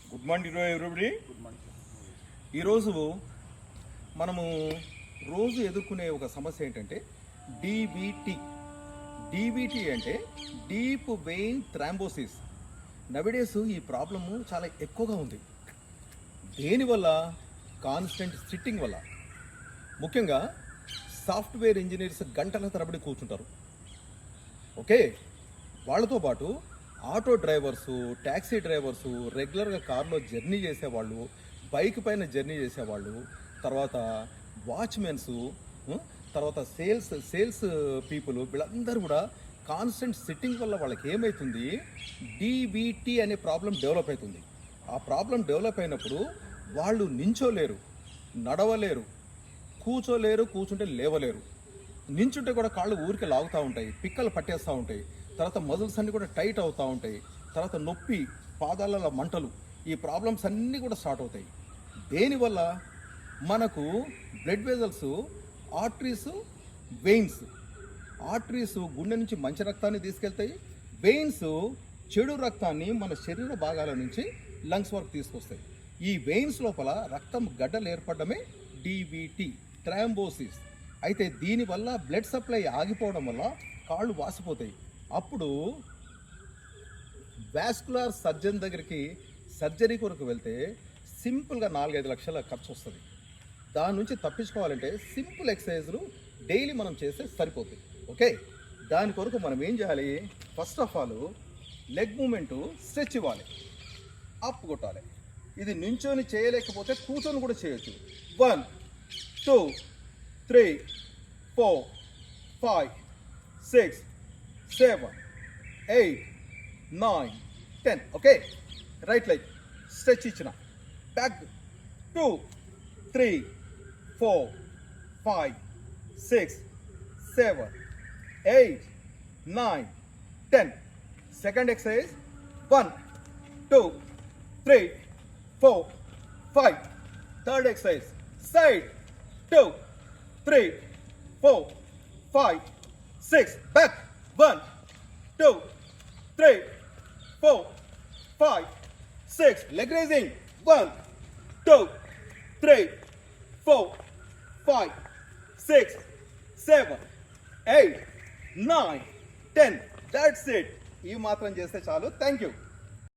Good morning everybody. Good morning. ఈరోజు మనము రోజు ఎదుర్కొనే ఒక సమస్య ఏంటంటే డీబీటీ. డీబీటీ అంటే డీప్ వెయిన్ థ్రాంబోసిస్. నవిడేస్ ఈ ప్రాబ్లము చాలా ఎక్కువగా ఉంది. దేనివల్ల? కాన్స్టెంట్ సిట్టింగ్ వల్ల. ముఖ్యంగా సాఫ్ట్వేర్ ఇంజనీర్స్ గంటల తరబడి కూర్చుంటారు. ఓకే, వాళ్ళతో పాటు ఆటో డ్రైవర్సు, ట్యాక్సీ డ్రైవర్సు, రెగ్యులర్గా కార్లో జర్నీ చేసేవాళ్ళు, బైక్ పైన జర్నీ చేసేవాళ్ళు, తర్వాత వాచ్మెన్సు, తర్వాత సేల్స్ పీపుల్, వీళ్ళందరూ కూడా కాన్స్టెంట్ సిట్టింగ్ వల్ల వాళ్ళకి ఏమవుతుంది, డీబీటీ అనే ప్రాబ్లం డెవలప్ అవుతుంది. ఆ ప్రాబ్లం డెవలప్ అయినప్పుడు వాళ్ళు నించోలేరు, నడవలేరు, కూర్చుంటే లేవలేరు. నించుంటే కూడా కాళ్ళు ఊరికి లాగుతూ ఉంటాయి, పిక్కలు పట్టేస్తూ ఉంటాయి, తర్వాత మజిల్స్ అన్నీ కూడా టైట్ అవుతూ ఉంటాయి, తర్వాత నొప్పి, పాదాల మంటలు, ఈ ప్రాబ్లమ్స్ అన్నీ కూడా స్టార్ట్ అవుతాయి. దేనివల్ల? మనకు blood vessels, arteries, veins. Arteries గుండె నుంచి మంచి రక్తాన్ని తీసుకెళ్తాయి, వెయిన్స్ చెడు రక్తాన్ని మన శరీర భాగాల నుంచి లంగ్స్ వరకు తీసుకొస్తాయి. ఈ వెయిన్స్ లోపల రక్తం గడ్డలు ఏర్పడమే డీబీటీ, థ్రాంబోసిస్. అయితే దీనివల్ల బ్లడ్ సప్లై ఆగిపోవడం వల్ల కాళ్ళు వాసిపోతాయి. అప్పుడు వాస్కులర్ సర్జన్ దగ్గరికి సర్జరీ కొరకు వెళ్తే సింపుల్గా 4-5 లక్షల ఖర్చు వస్తుంది. దాని నుంచి తప్పించుకోవాలంటే సింపుల్ ఎక్సర్సైజ్లు డైలీ మనం చేస్తే సరిపోతుంది. ఓకే, దాని కొరకు మనం ఏం చేయాలి? First of all leg movement stretch ఇవ్వాలి, అప్ కొట్టాలి. ఇది నించొని చేయలేకపోతే కూర్చొని కూడా చేయొచ్చు. 1 2 3 4 5 6 7 8 9 10. ఓకే, రైట్ లెగ్ స్ట్రెచ్ ఇచ్చిన, back 2 3 4 5 6 7 8 9 10. Second exercise 1 2 3 4 5. Third exercise side 2 3 4 5 6. Back 1 2 3 4 5 6. Leg raising 1 2 3 4 5 6 7 8 9 10. That's it. ఈ మాత్రం చేస్తే చాలు. Thank you.